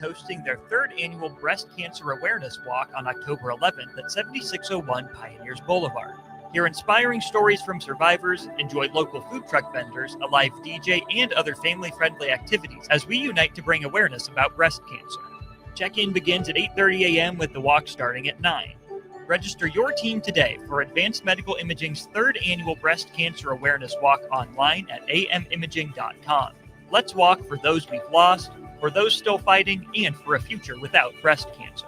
hosting their third annual Breast Cancer Awareness Walk on October 11th at 7601 Pioneers Boulevard. Hear inspiring stories from survivors, enjoy local food truck vendors, a live DJ, and other family-friendly activities as we unite to bring awareness about breast cancer. Check-in begins at 8:30 a.m. with the walk starting at 9. Register your team today for Advanced Medical Imaging's third annual Breast Cancer Awareness Walk online at amimaging.com. Let's walk for those we've lost, for those still fighting, and for a future without breast cancer.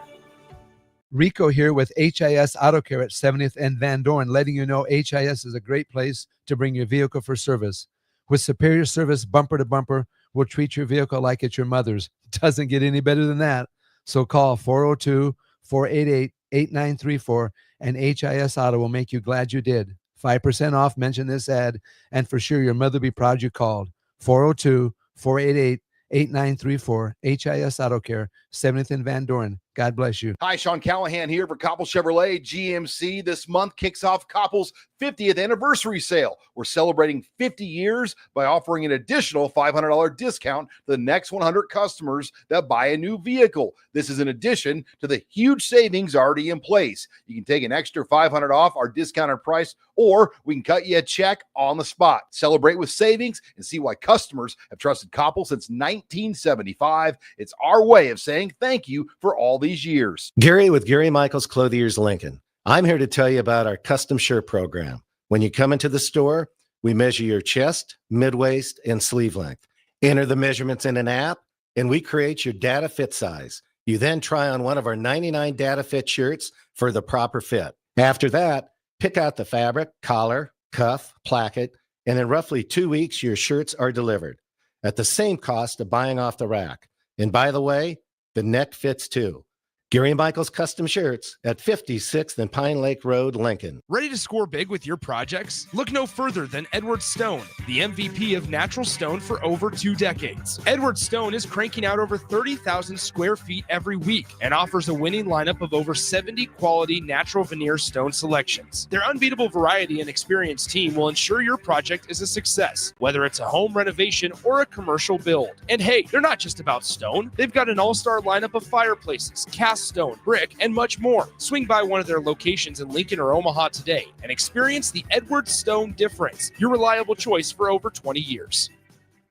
Rico here with HIS Auto Care at 70th and Van Dorn, letting you know HIS is a great place to bring your vehicle for service. With superior service bumper to bumper, we'll treat your vehicle like it's your mother's. Doesn't get any better than that. So call 402-488-8934 and HIS Auto will make you glad you did. 5% off, mention this ad, and for sure your mother will be proud you called. 402-488-8934, HIS Auto Care, 70th and Van Dorn. God bless you. Hi, Sean Callahan here for Koppel Chevrolet GMC. This month kicks off Koppel's 50th anniversary sale. We're celebrating 50 years by offering an additional $500 discount to the next 100 customers that buy a new vehicle. This is in addition to the huge savings already in place. You can take an extra $500 off our discounted price, or we can cut you a check on the spot. Celebrate with savings and see why customers have trusted Koppel since 1975. It's our way of saying thank you for all these years. Gary with Gary Michaels Clothiers Lincoln. I'm here to tell you about our custom shirt program. When you come into the store, we measure your chest, mid-waist, and sleeve length. Enter the measurements in an app, and we create your data fit size. You then try on one of our 99 data fit shirts for the proper fit. After that, pick out the fabric, collar, cuff, placket, and in roughly 2 weeks, your shirts are delivered at the same cost of buying off the rack. And by the way, the neck fits too. Gary Michaels Custom Shirts at 56th and Pine Lake Road, Lincoln. Ready to score big with your projects? Look no further than Edward Stone, the MVP of natural stone for over 2 decades. Edward Stone is cranking out over 30,000 square feet every week and offers a winning lineup of over 70 quality natural veneer stone selections. Their unbeatable variety and experienced team will ensure your project is a success, whether it's a home renovation or a commercial build. And hey, they're not just about stone. They've got an all-star lineup of fireplaces, cast stone, brick, and much more. Swing by one of their locations in Lincoln or Omaha today and experience the Edward Stone difference, your reliable choice for over 20 years.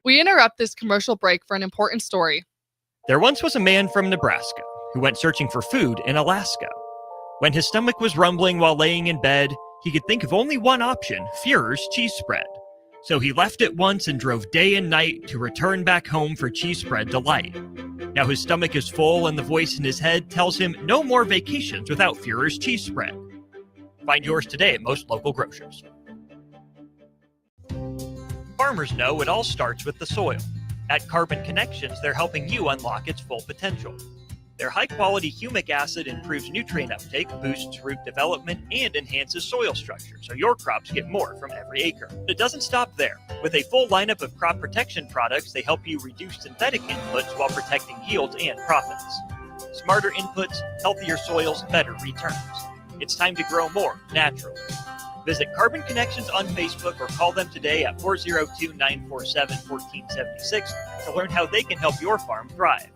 We interrupt this commercial break for an important story. There once was a man from Nebraska who went searching for food in Alaska. When his stomach was rumbling while laying in bed, he could think of only one option, Führer's cheese spread. So he left it once and drove day and night to return back home for cheese spread delight. Now his stomach is full and the voice in his head tells him no more vacations without Führer's cheese spread. Find yours today at most local grocers. Farmers know it all starts with the soil. At Carbon Connections, they're helping you unlock its full potential. Their high-quality humic acid improves nutrient uptake, boosts root development, and enhances soil structure, so your crops get more from every acre. But it doesn't stop there. With a full lineup of crop protection products, they help you reduce synthetic inputs while protecting yields and profits. Smarter inputs, healthier soils, better returns. It's time to grow more naturally. Visit Carbon Connections on Facebook or call them today at 402-947-1476 to learn how they can help your farm thrive.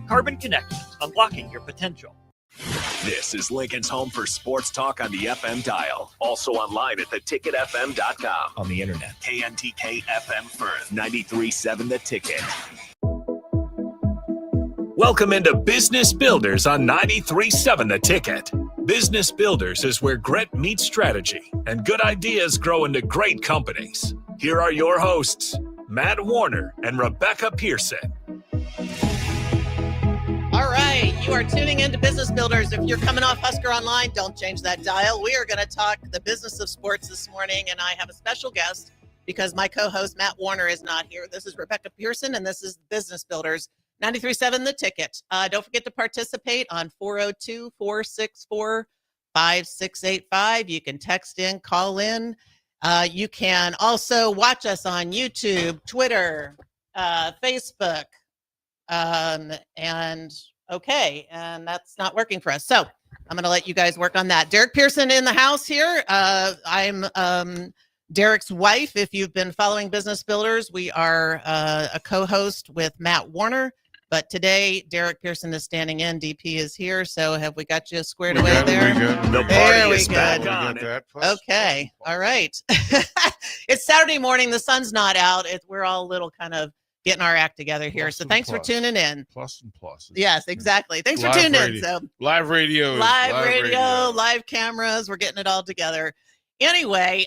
Carbon Connections, unlocking your potential. This is Lincoln's home for sports talk on the FM dial. Also online at theticketfm.com. On the internet. KNTK FM Firth, 93.7 The Ticket. Welcome into Business Builders on 93.7 The Ticket. Business Builders is where grit meets strategy and good ideas grow into great companies. Here are your hosts, Matt Warner and Rebecca Pearson. All right, you are tuning into Business Builders. If you're coming off Husker Online, don't change that dial. We are going to talk the business of sports this morning, and I have a special guest because my co-host Matt Warner is not here. This is Rebecca Pearson, and this is Business Builders, 93.7 The Ticket. Don't forget to participate on 402-464-5685. You can text in, call in. You can also watch us on YouTube, Twitter, Facebook, and that's not working for us. So I'm going to let you guys work on that. Derek Pearson in the house here. I'm Derek's wife. If you've been following Business Builders, we are a co-host with Matt Warner, But today, Derek Pearson is standing in. DP is here. So have we got you squared away there? The There party we is back go. on. Okay. All right. It's Saturday morning. The sun's not out. We're all a little kind of getting our act together here. Plus So and thanks for plus. tuning in. Plus and plus. Yes, exactly. Thanks for Live tuning in. radio. So Live radio. is live radio, live cameras. We're getting it all together. Anyway,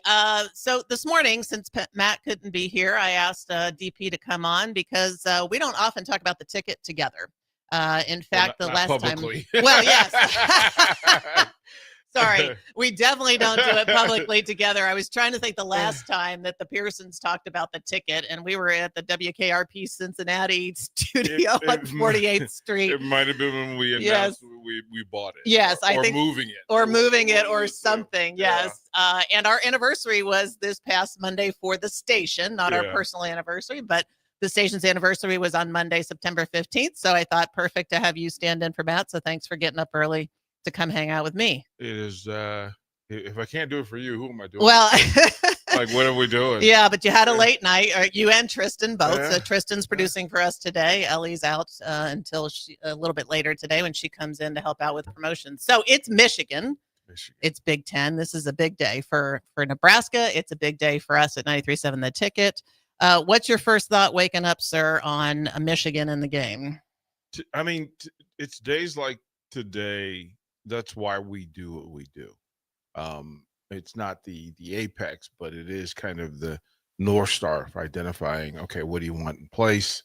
so this morning, since Matt couldn't be here, I asked DP to come on because we don't often talk about the ticket together. In fact, Well, the not last publicly. time. Well, yes. Sorry, we definitely don't do it publicly together. I was trying to think the last time that the Pearsons talked about the ticket, and we were at the WKRP Cincinnati studio on 48th Street. It might have been when we announced we bought it. Yes, or, I think moving it. or moving it or moving it, something. yeah. Yes. And our anniversary was this past Monday for the station, not our Yeah. personal anniversary, but the station's anniversary was on Monday, September 15th. So I thought perfect to have you stand in for Matt. So thanks for getting up early to come hang out with me. It is. If I can't do it for you, who am I doing? Well, like what are we doing? yeah, but you had a late night, you and Tristan both. Yeah. So Tristan's producing for us today. Ellie's out until a little bit later today when she comes in to help out with promotions. So it's Michigan. It's Big Ten. This is a big day for Nebraska. It's a big day for us at 93.7 The Ticket. What's your first thought waking up, sir, on Michigan in the game? I mean, it's days like today. That's why we do what we do. It's not the apex, but it is kind of the North Star for identifying, okay, what do you want in place?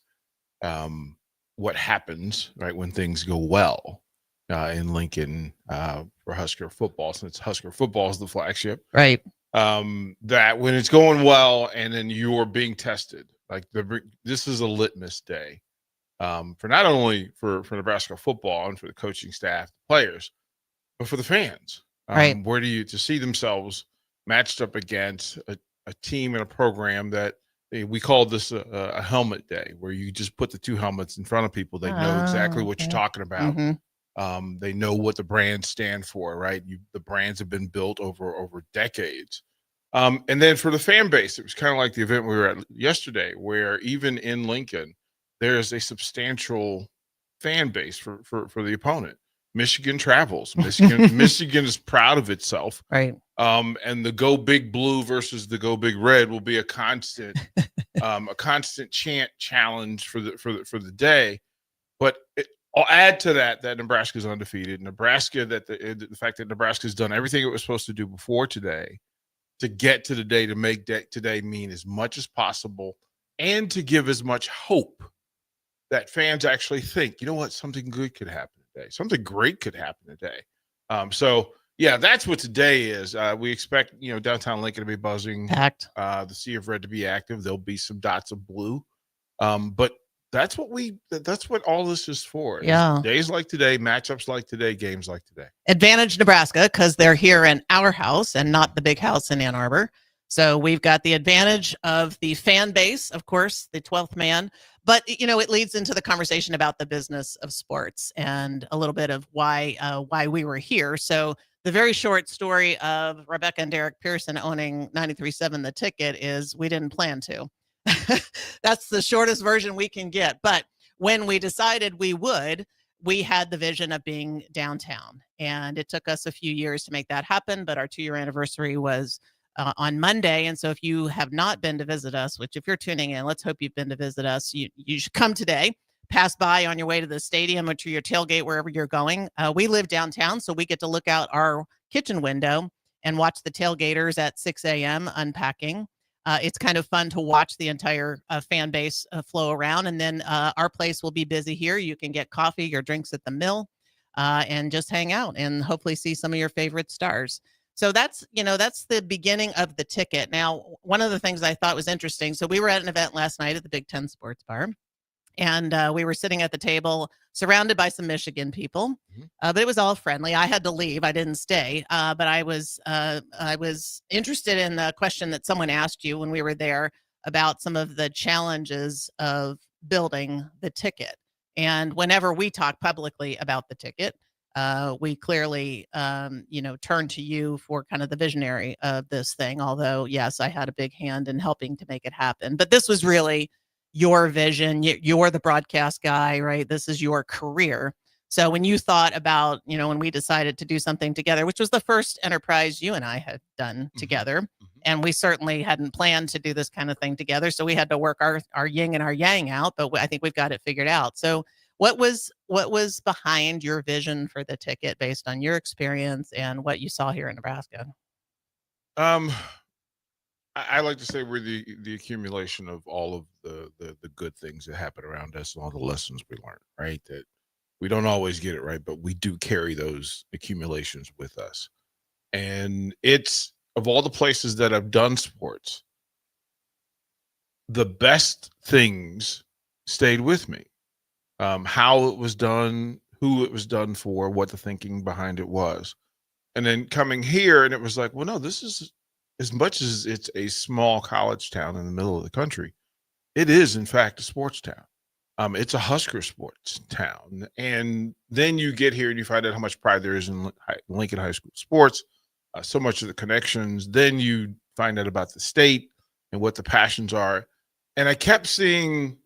What happens, right, when things go well in Lincoln for Husker football, since Husker football is the flagship. Right. That when it's going well and then you're being tested, like this is a litmus day for not only for Nebraska football and for the coaching staff, players, but for the fans. Right. Where do you to see themselves matched up against a team and a program that we call this a helmet day, where you just put the two helmets in front of people. They know exactly what you're talking about. Mm-hmm. They know what the brands stand for, right? The brands have been built over decades. And then for the fan base, it was kind of like the event we were at yesterday, where even in Lincoln, there is a substantial fan base for the opponent. Michigan travels. Michigan is proud of itself. Right. And the Go Big Blue versus the Go Big Red will be a constant challenge for the day. But I'll add to that Nebraska is undefeated. Nebraska, that the fact that Nebraska has done everything it was supposed to do before today to get to the day, to make today mean as much as possible, and to give as much hope that fans actually think, you know what, something good could happen today. Something great could happen today. So yeah, that's what today is. We expect, downtown Lincoln to be buzzing, Packed. The Sea of Red to be active. There'll be some dots of blue. But that's what all this is for. Yeah. Days like today, matchups like today, games like today. Advantage Nebraska, because they're here in our house and not the big house in Ann Arbor. So we've got the advantage of the fan base, of course, the 12th man. But, it leads into the conversation about the business of sports and a little bit of why we were here. So the very short story of Rebecca and Derek Pearson owning 93.7 The Ticket is we didn't plan to. That's the shortest version we can get. But when we decided we had the vision of being downtown. And it took us a few years to make that happen. But our 2-year anniversary was on Monday. And so if you have not been to visit us, which if you're tuning in, let's hope you've been to visit us, you should come today. Pass by on your way to the stadium or to your tailgate, wherever you're going. We live downtown, so we get to look out our kitchen window and watch the tailgaters at 6 a.m. unpacking. It's kind of fun to watch the entire fan base flow around. And then our place will be busy here. You can get coffee or drinks at the mill and just hang out and hopefully see some of your favorite stars. So that's the beginning of the ticket. Now, one of the things I thought was interesting. So we were at an event last night at the Big Ten Sports Bar. And we were sitting at the table surrounded by some Michigan people, but it was all friendly. I had to leave. I didn't stay, but I was interested in the question that someone asked you when we were there about some of the challenges of building the ticket. And whenever we talk publicly about the ticket, we clearly, turn to you for kind of the visionary of this thing. Although, yes, I had a big hand in helping to make it happen. But this was really your vision. You're the broadcast guy, right? This is your career. So when you thought about, when we decided to do something together, which was the first enterprise you and I had done together, and we certainly hadn't planned to do this kind of thing together, so we had to work our yin and our yang out, but I think we've got it figured out. So what was behind your vision for the ticket based on your experience and what you saw here in Nebraska? I like to say we're the accumulation of all of the good things that happen around us and all the lessons we learn, right? That we don't always get it right, but we do carry those accumulations with us. And it's, of all the places that I've done sports, the best things stayed with me. How it was done, who it was done for, what the thinking behind it was. And then coming here, and it was like, well, no, this is, as much as it's a small college town in the middle of the country, it is, in fact, a sports town. It's a Husker sports town. And then you get here and you find out how much pride there is in Lincoln High School sports, so much of the connections. Then you find out about the state and what the passions are. And I kept seeing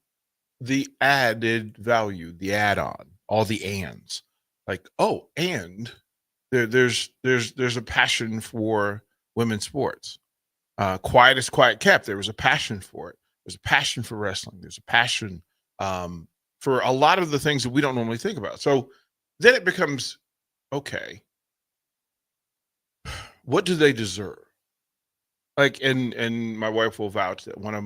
the added value, the add-on, all the ands. Like, oh, and there's a passion for women's sports. Quiet as quiet kept. There was a passion for it. There's a passion for wrestling. There's a passion for a lot of the things that we don't normally think about. So then it becomes, okay, what do they deserve? Like, and my wife will vouch that one of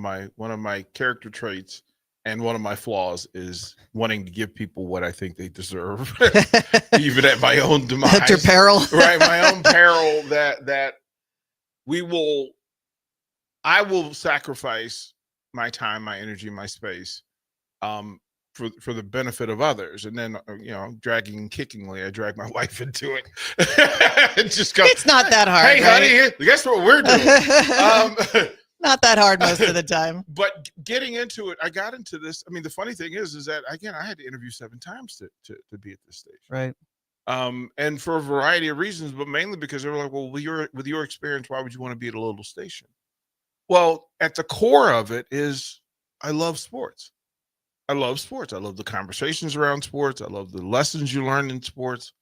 my character traits and one of my flaws is wanting to give people what I think they deserve, even at my own demise. At your peril. Right, my own peril, that I will sacrifice my time, my energy, my space for the benefit of others. And then, dragging kickingly, I drag my wife into it. Just go, it's not that hard. Hey, right? honey, guess what we're doing? Not that hard most of the time. But getting into it, I got into this. I mean, the funny thing is that, again, I had to interview 7 times to be at this stage. Right. And for a variety of reasons, but mainly because they were like, well, with your experience, why would you want to be at a little station? Well, at the core of it is I love sports. I love sports. I love the conversations around sports. I love the lessons you learn in sports.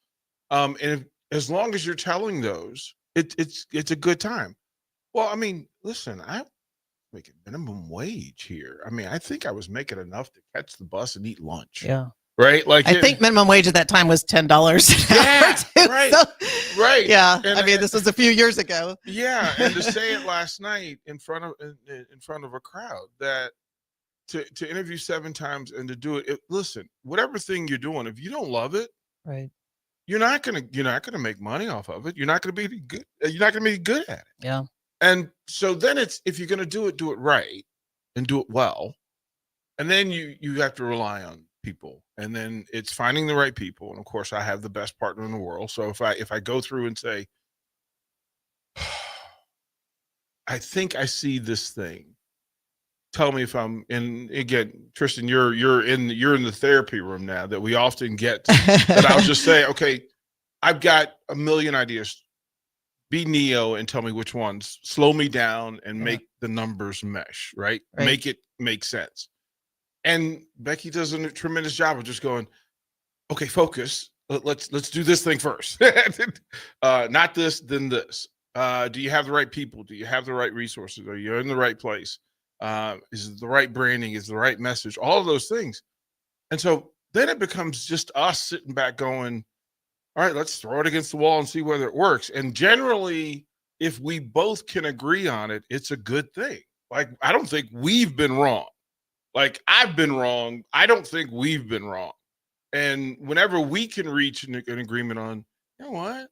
And as long as you're telling those, it's a good time. Well, I mean, listen, I'm making minimum wage here. I mean, I think I was making enough to catch the bus and eat lunch. Yeah. Right. Like, I think minimum wage at that time was $10 an hour. Yeah. Right. So, right. Yeah. And, I mean, this was a few years ago. Yeah. And to say it last night in front of a crowd, that to interview 7 times and to do it, listen, whatever thing you're doing, if you don't love it, right, you're not gonna make money off of it. You're not gonna be good. You're not gonna be good at it. Yeah. And so then it's, if you're gonna do it right and do it well, and then you have to rely on people, and then it's finding the right people. And of course, I have the best partner in the world. So if I go through and say, I think I see this thing, tell me if I'm in. Again, Tristan, you're in the therapy room now, that we often get that I'll just say, okay, I've got a million ideas. Be Neo and tell me which ones. Slow me down and make the numbers mesh, right? Make it make sense. And Becky does a tremendous job of just going, okay, focus. Let's do this thing first. Not this, then this. Do you have the right people? Do you have the right resources? Are you in the right place? Is it the right branding? Is it the right message? All of those things. And so then it becomes just us sitting back going, all right, let's throw it against the wall and see whether it works. And generally, if we both can agree on it, it's a good thing. Like, I don't think we've been wrong. Like, I've been wrong. I don't think we've been wrong. And whenever we can reach an agreement on, you know what?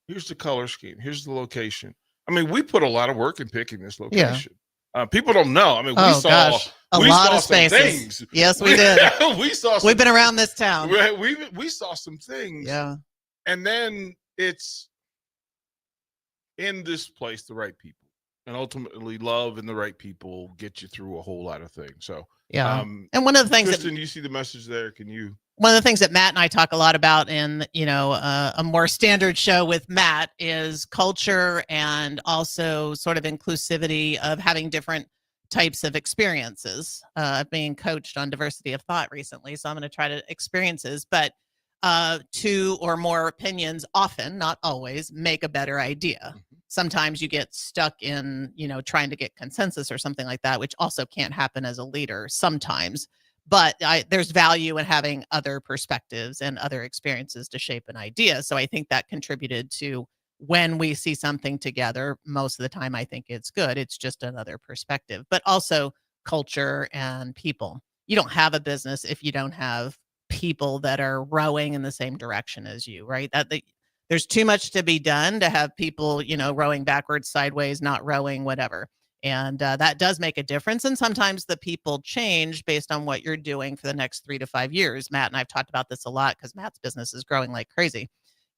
Here's the color scheme. Here's the location. I mean, we put a lot of work in picking this location. Yeah. People don't know. I mean, we saw a lot of some spaces. Things. Yes, we did. We've been around this town. We saw some things. Yeah. And then it's in this place, the right people, and ultimately love and the right people get you through a whole lot of things. So, yeah. And one of the things, Kristen, you see the message there? Can you? One of the things that Matt and I talk a lot about in, a more standard show with Matt is culture, and also sort of inclusivity of having different types of experiences. Being coached on diversity of thought recently, so I'm going to try to experiences, but 2 or more opinions often, not always, make a better idea. Sometimes you get stuck in, trying to get consensus or something like that, which also can't happen as a leader sometimes. But there's value in having other perspectives and other experiences to shape an idea. So I think that contributed to when we see something together, most of the time, I think it's good. It's just another perspective, but also culture and people. You don't have a business if you don't have people that are rowing in the same direction as you, right? There's too much to be done to have people, rowing backwards, sideways, not rowing, whatever. And that does make a difference. And sometimes the people change based on what you're doing for the next 3 to 5 years. Matt and I've talked about this a lot because Matt's business is growing like crazy,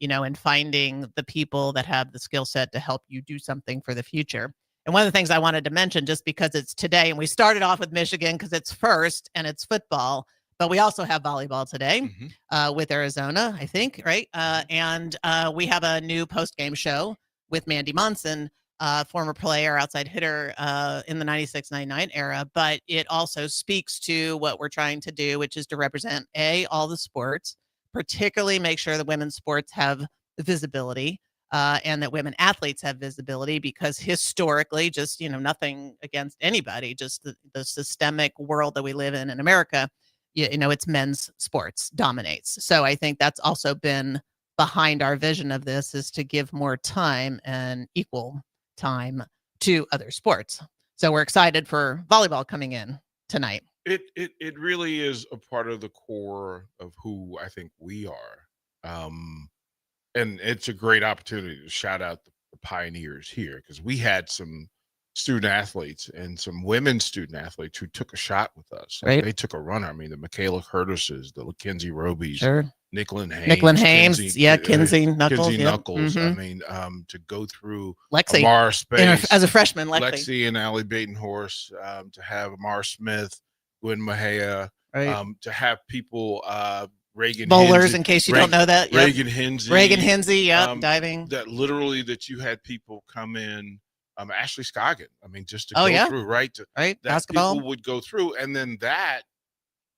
and finding the people that have the skill set to help you do something for the future. And one of the things I wanted to mention, just because it's today, and we started off with Michigan because it's first and it's football, but we also have volleyball today with Arizona, I think, right? And we have a new post-game show with Mandy Monson, former player, outside hitter in the 96-99 era. But it also speaks to what we're trying to do, which is to represent, all the sports, particularly make sure that women's sports have visibility and that women athletes have visibility, because historically, just, nothing against anybody, just the systemic world that we live in America, it's men's sports dominates. So I think that's also been behind our vision of this, is to give more time and equal time to other sports. So we're excited for volleyball coming in tonight. It really is a part of the core of who I think we are. And it's a great opportunity to shout out the pioneers here, because we had some student athletes and some women student athletes who took a shot with us. Right. They took a runner. I mean, the Michaela Curtises, the Mackenzie Robies, Sure. Nicklin Haynes, Kinsey Knuckles. Kinsey Yep. Knuckles. Mhm. I mean, to go through Lexi, Amara Space, as a freshman, Lexi and Allie Batenhorst, to have Amar Smith, Gwen Mahea, right. To have people, Reagan bowlers, Hinsey, in case you don't know that. Yep. Reagan Hinsey, diving. That literally that you had people come in, Ashley Scoggin. I mean, just to Oh, go yeah. through, right? Right. That Basketball. people would go through, and then that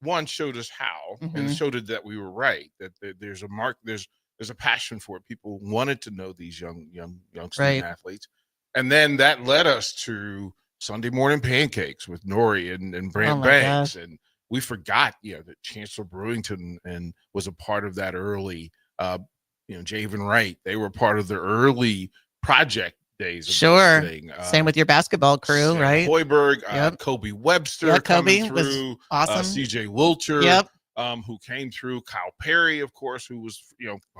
one showed us how, and showed it that we were right. That there's a passion for it. People wanted to know these young student athletes, and then that led us to Sunday morning pancakes with Nori and Brant Banks, and we forgot, that Chancellor Brewington and was a part of that early. Javen Wright, they were part of the early project days. Of sure. This thing. Same with your basketball crew, Sam right? Hoiberg, Kobe Webster, Kobe coming was through, awesome. CJ Wilcher, Yep. Who came through, Kyle Perry, of course, who was,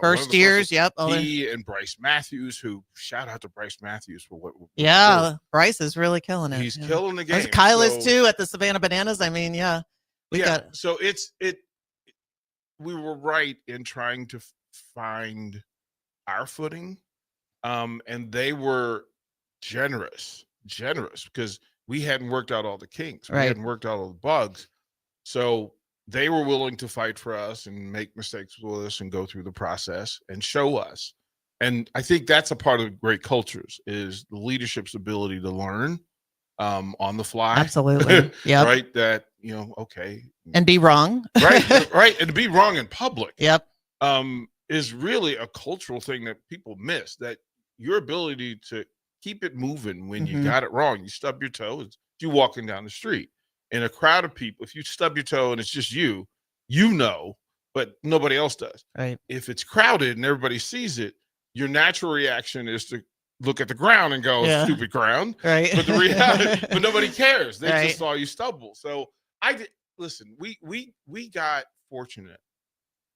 first years. Yep. He and Bryce Matthews, who, shout out to Bryce Matthews for what. Bryce is really killing it. He's killing the game. Kyle is too at the Savannah Bananas. I mean, So we were right in trying to find our footing. And they were generous because we hadn't worked out all the kinks. We hadn't worked out all the bugs. So they were willing to fight for us and make mistakes with us and go through the process and show us. And I think that's a part of great cultures, is the leadership's ability to learn on the fly. Absolutely. Yeah. Right. That, okay. And be wrong. Right. And to be wrong in public. Yep. Is really a cultural thing that people miss, that your ability to keep it moving when you got it wrong. You stub your toe, it's you walking down the street in a crowd of people. If you stub your toe and it's just you, but nobody else does. Right. If it's crowded and everybody sees it, your natural reaction is to look at the ground and go, stupid ground. Right. But the reality, but nobody cares. They Right. just saw you stumble. So listen, we got fortunate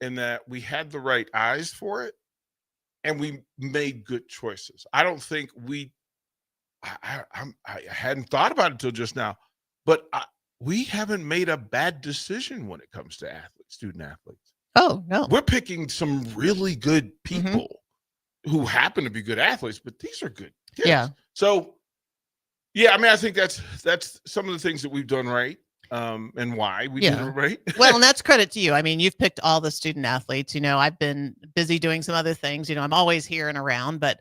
in that we had the right eyes for it, and we made good choices. I don't think I hadn't thought about it until just now, but we haven't made a bad decision when it comes to student athletes. Oh, no. We're picking some really good people who happen to be good athletes, but these are good kids. Yeah. So, I mean, I think that's some of the things that we've done right. And why we did it right. Well, and that's credit to you. I mean, you've picked all the student athletes. I've been busy doing some other things. I'm always here and around, but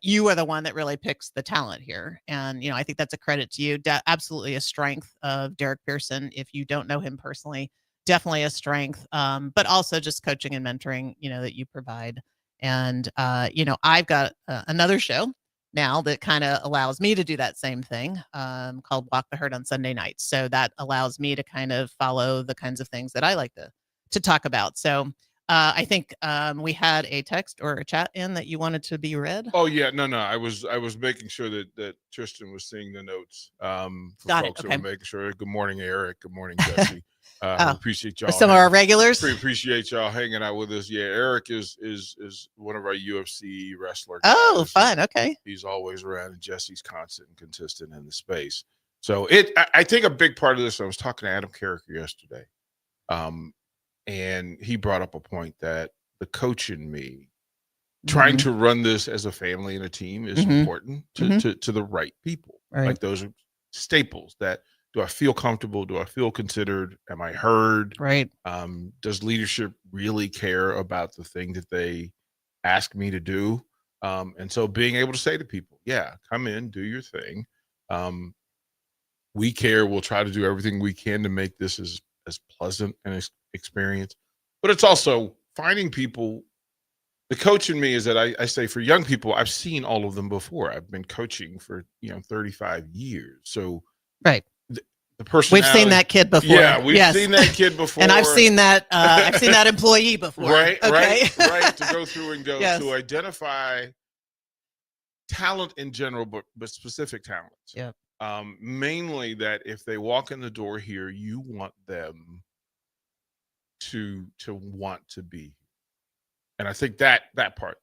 you are the one that really picks the talent here. And, I think that's a credit to you. Absolutely a strength of Derek Pearson. If you don't know him personally, definitely a strength, but also just coaching and mentoring, that you provide. And, I've got another show now that kind of allows me to do that same thing, called Walk the Herd on Sunday nights. So that allows me to kind of follow the kinds of things that I like to talk about. So I think we had a text or a chat in that you wanted to be read. Oh yeah, no. I was making sure that Tristan was seeing the notes. For Got folks it. that Okay. were making sure. Good morning, Eric. Good morning, Jesse. Appreciate y'all. For some of our regulars. Appreciate y'all hanging out with us. Yeah, Eric is one of our UFC wrestler guys. Oh, fun. Okay. He's always around, and Jesse's constant and consistent in the space. So I think a big part of this. I was talking to Adam Carricker yesterday, and he brought up a point that the coach in me trying to run this as a family and a team is important to the right people. Right. Like those are staples that, do I feel comfortable? Do I feel considered? Am I heard? Right. Does leadership really care about the thing that they ask me to do? And so being able to say to people, yeah, come in, do your thing. We care. We'll try to do everything we can to make this as pleasant an experience. But it's also finding people. The coach in me is that I say for young people, I've seen all of them before. I've been coaching for 35 years. So right. The person we've seen that kid before. Yeah, we've seen that kid before. And I've seen that employee before. Right, okay. right. To go through and go yes. to identify talent in general, but specific talents. Yeah. Mainly that if they walk in the door here, you want them to want to be. And I think that part.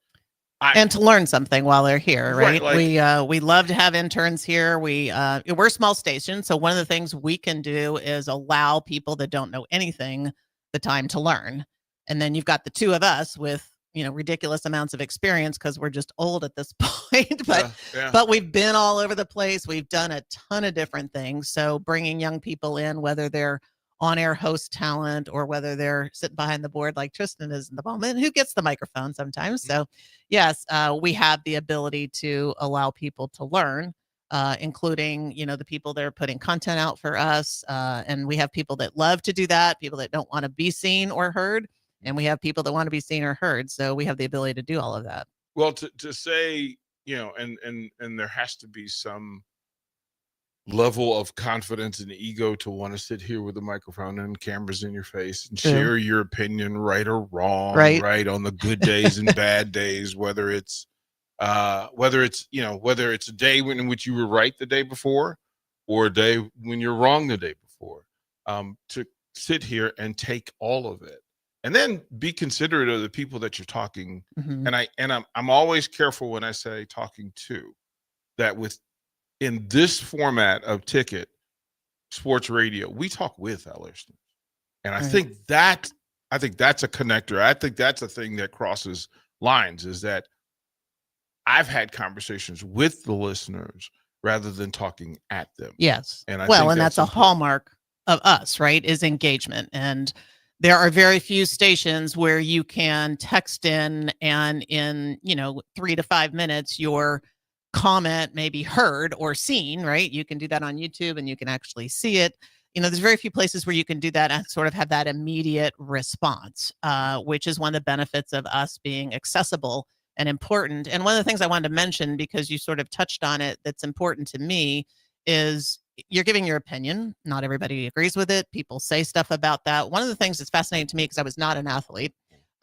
And to learn something while they're here, right? Like, we love to have interns here. We're a small station, so one of the things we can do is allow people that don't know anything the time to learn. And then you've got the two of us with ridiculous amounts of experience because we're just old at this point. But we've been all over the place. We've done a ton of different things. So bringing young people in, whether they're on-air host talent or whether they're sitting behind the board like Tristan is in the moment, who gets the microphone sometimes. So yes, we have the ability to allow people to learn, including, the people that are putting content out for us. And we have people that love to do that, people that don't want to be seen or heard. And we have people that want to be seen or heard. So we have the ability to do all of that. Well, to say, and there has to be some level of confidence and ego to want to sit here with a microphone and cameras in your face and share your opinion, right or wrong, right on the good days and bad days, whether it's a day in which you were right the day before or a day when you're wrong the day before, to sit here and take all of it and then be considerate of the people that you're talking. And I'm always careful when I say talking to, that in this format of Ticket Sports Radio, we talk with our listeners. And I think that's a connector. I think that's a thing that crosses lines, is that I've had conversations with the listeners rather than talking at them. Yes. And that's a hallmark of us, right? Is engagement. And there are very few stations where you can text in and in, 3 to 5 minutes, your comment may be heard or seen, right? You can do that on YouTube and you can actually see it. There's very few places where you can do that and sort of have that immediate response, which is one of the benefits of us being accessible and important. And one of the things I wanted to mention, because you sort of touched on it, that's important to me, is you're giving your opinion. Not everybody agrees with it. People say stuff about that. One of the things that's fascinating to me, because I was not an athlete,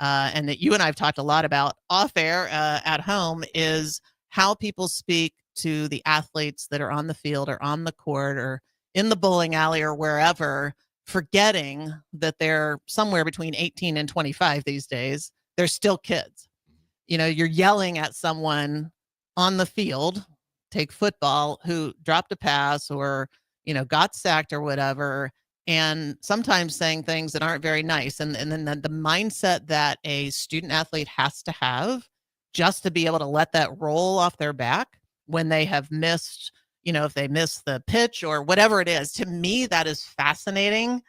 and that you and I have talked a lot about off air at home, is how people speak to the athletes that are on the field or on the court or in the bowling alley or wherever, forgetting that they're somewhere between 18 and 25 these days. They're still kids. You're yelling at someone on the field, take football, who dropped a pass or, got sacked or whatever, and sometimes saying things that aren't very nice. And then the mindset that a student athlete has to have just to be able to let that roll off their back when they have missed, if they miss the pitch or whatever it is. To me, that is fascinating.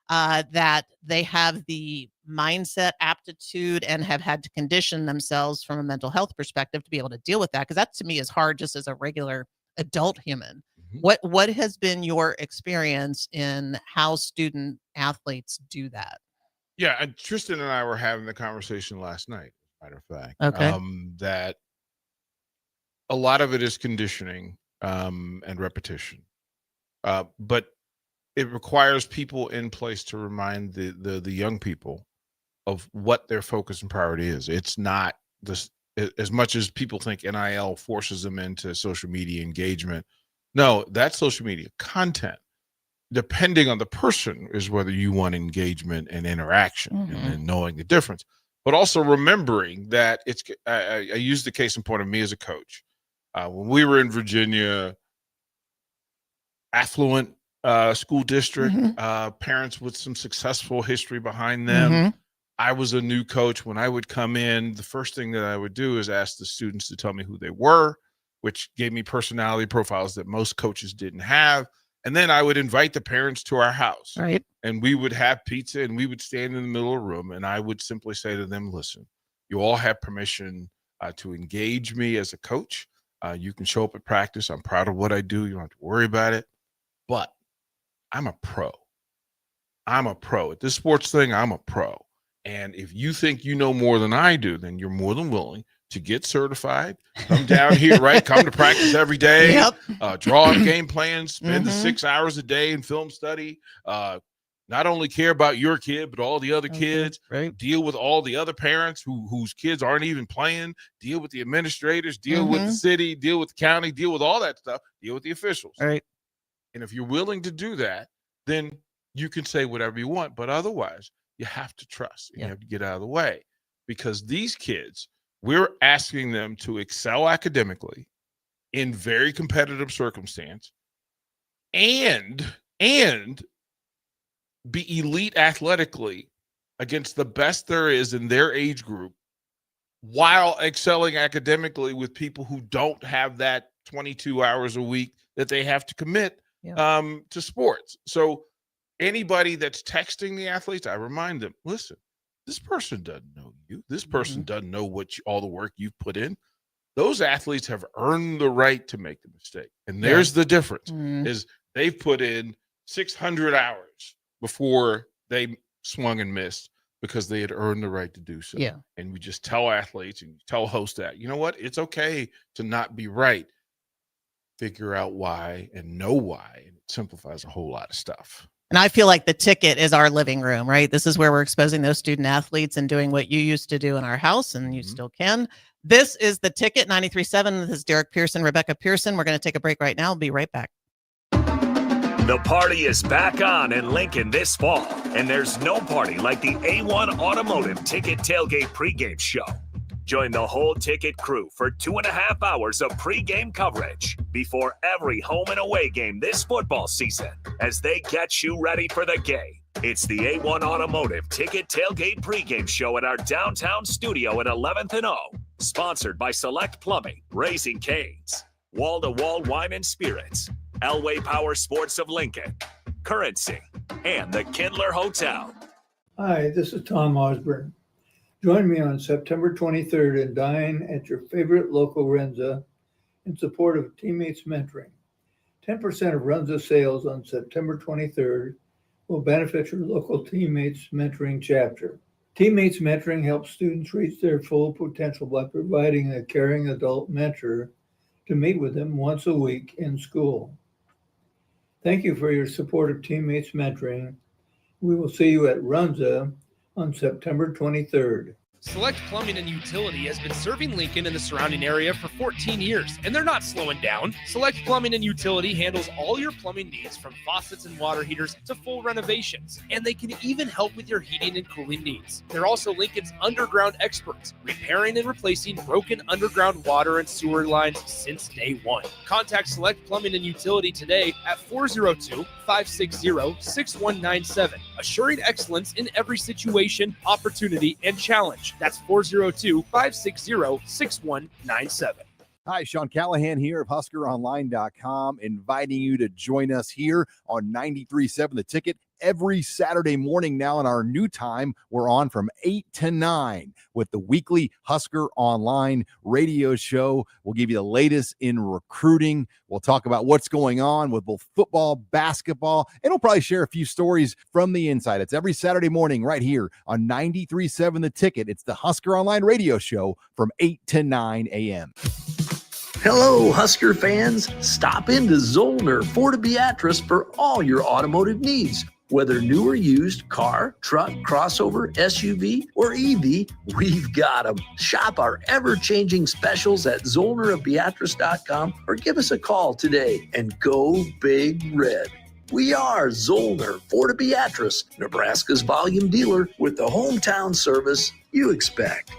that they have the mindset, aptitude, and have had to condition themselves from a mental health perspective to be able to deal with that. Because that to me is hard just as a regular adult human. What has been your experience in how student athletes do that? Yeah, and Tristan and I were having the conversation last night, as a matter of fact. Okay. That a lot of it is conditioning and repetition. But it requires people in place to remind the young people of what their focus and priority is. It's not this, as much as people think NIL forces them into social media engagement. No, that's social media content. Depending on the person is whether you want engagement and interaction and knowing the difference, but also remembering that it's, I use the case in point of me as a coach. When we were in Virginia, affluent school district, parents with some successful history behind them. I was a new coach. When I would come in, the first thing that I would do is ask the students to tell me who they were, which gave me personality profiles that most coaches didn't have. And then I would invite the parents to our house. Right. And we would have pizza and we would stand in the middle of the room. And I would simply say to them, listen, you all have permission to engage me as a coach. You can show up at practice. I'm proud of what I do. You don't have to worry about it. But I'm a pro. I'm a pro. At this sports thing, I'm a pro. And if you think you know more than I do, then you're more than willing to get certified, come down here, right? Come to practice every day, draw up game plans, spend the 6 hours a day in film study, not only care about your kid, but all the other kids, right? Deal with all the other parents whose kids aren't even playing, deal with the administrators, deal with the city, deal with the county, deal with all that stuff, deal with the officials. Right. And if you're willing to do that, then you can say whatever you want, but otherwise you have to trust and you have to get out of the way, because these kids, we're asking them to excel academically in very competitive circumstance and be elite athletically against the best there is in their age group, while excelling academically with people who don't have that 22 hours a week that they have to commit to sports. So anybody that's texting the athletes, I remind them, listen, this person doesn't know you. This person doesn't know all the work you've put in. Those athletes have earned the right to make the mistake. And there's the difference is they've put in 600 hours before they swung and missed because they had earned the right to do so. Yeah. And we just tell athletes and tell hosts that, you know what? It's okay to not be right. Figure out why and know why. And it simplifies a whole lot of stuff. And I feel like the ticket is our living room, right? This is where we're exposing those student athletes and doing what you used to do in our house, and you still can. This is the ticket, 93.7. This is Derek Pearson, Rebecca Pearson. We're going to take a break right now. We'll be right back. The party is back on in Lincoln this fall, and there's no party like the A1 Automotive Ticket Tailgate pregame show. Join the whole ticket crew for 2.5 hours of pregame coverage before every home and away game this football season as they get you ready for the game. It's the A1 Automotive Ticket Tailgate pregame show at our downtown studio at 11th and O. Sponsored by Select Plumbing, Raising Cane's, Wall to Wall Wine and Spirits, Elway Power Sports of Lincoln, Currency, and the Kindler Hotel. Hi, this is Tom Osborne. Join me on September 23rd and dine at your favorite local Renza in support of Teammates Mentoring. 10% of Renza sales on September 23rd will benefit your local Teammates Mentoring chapter. Teammates Mentoring helps students reach their full potential by providing a caring adult mentor to meet with them once a week in school. Thank you for your support of Teammates Mentoring. We will see you at Runza on September 23rd. Select Plumbing and Utility has been serving Lincoln and the surrounding area for 14 years, and they're not slowing down. Select Plumbing and Utility handles all your plumbing needs, from faucets and water heaters to full renovations, and they can even help with your heating and cooling needs. They're also Lincoln's underground experts, repairing and replacing broken underground water and sewer lines since day one. Contact Select Plumbing and Utility today at 402-560-6197, assuring excellence in every situation, opportunity, and challenge. That's 402-560-6197. Hi, Sean Callahan here of HuskerOnline.com, inviting you to join us here on 93.7 The Ticket every Saturday morning now in our new time. We're on from 8 to 9 with the weekly Husker Online radio show. We'll give you the latest in recruiting. We'll talk about what's going on with both football, basketball, and we'll probably share a few stories from the inside. It's every Saturday morning right here on 93.7 The Ticket. It's the Husker Online radio show from 8 to 9 a.m. Hello, Husker fans. Stop into Zollner Ford of Beatrice for all your automotive needs. Whether new or used, car, truck, crossover, SUV, or EV, we've got them. Shop our ever-changing specials at ZollnerofBeatrice.com or give us a call today and go Big Red. We are Zollner Ford of Beatrice, Nebraska's volume dealer with the hometown service you expect.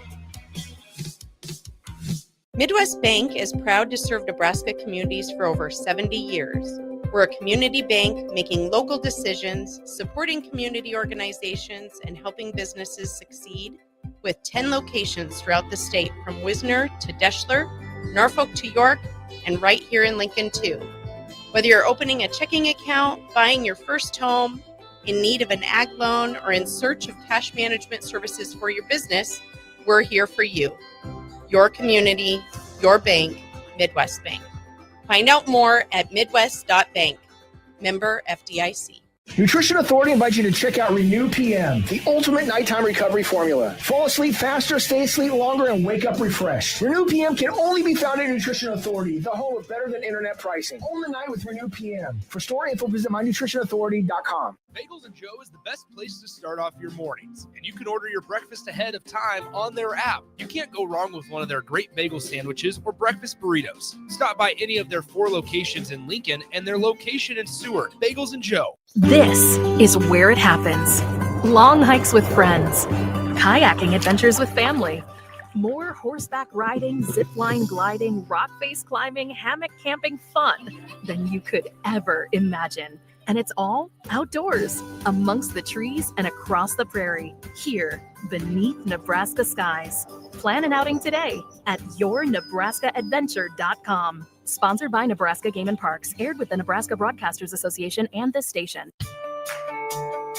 Midwest Bank is proud to serve Nebraska communities for over 70 years. We're a community bank making local decisions, supporting community organizations, and helping businesses succeed with 10 locations throughout the state, from Wisner to Deschler, Norfolk to York, and right here in Lincoln too. Whether you're opening a checking account, buying your first home, in need of an ag loan, or in search of cash management services for your business, we're here for you. Your community, your bank, Midwest Bank. Find out more at midwest.bank. Member FDIC. Nutrition Authority invites you to check out Renew PM, the ultimate nighttime recovery formula. Fall asleep faster, stay asleep longer, and wake up refreshed. Renew PM can only be found at Nutrition Authority, the home of better than internet pricing. Own the night with Renew PM. For store info, visit mynutritionauthority.com. Bagels and Joe is the best place to start off your mornings, and you can order your breakfast ahead of time on their app. You can't go wrong with one of their great bagel sandwiches or breakfast burritos. Stop by any of their 4 locations in Lincoln and their location in Seward. Bagels and Joe. This is where it happens. Long hikes with friends, kayaking adventures with family, more horseback riding, zipline gliding, rock face climbing, hammock camping fun than you could ever imagine. And it's all outdoors, amongst the trees and across the prairie, here beneath Nebraska skies. Plan an outing today at yournebraskaadventure.com. Sponsored by Nebraska Game and Parks, aired with the Nebraska Broadcasters Association and this station.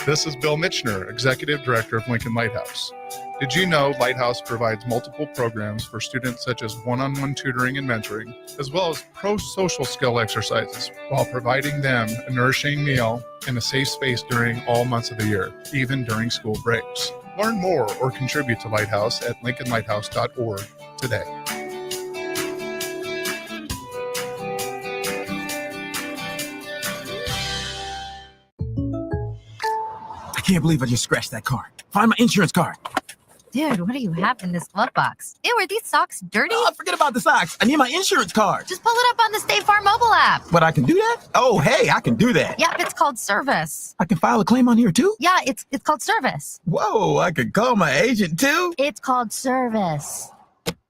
This is Bill Mitchner, Executive Director of Lincoln Lighthouse. Did you know Lighthouse provides multiple programs for students such as one-on-one tutoring and mentoring, as well as pro-social skill exercises, while providing them a nourishing meal and a safe space during all months of the year, even during school breaks? Learn more or contribute to Lighthouse at lincolnlighthouse.org today. I can't believe I just scratched that car. Find my insurance card. Dude, what do you have in this glove box? Ew, are these socks dirty? Oh, forget about the socks. I need my insurance card. Just pull it up on the State Farm mobile app. But I can do that? Oh, hey, I can do that. Yep, it's called service. I can file a claim on here too? Yeah, it's called service. Whoa, I can call my agent too? It's called service.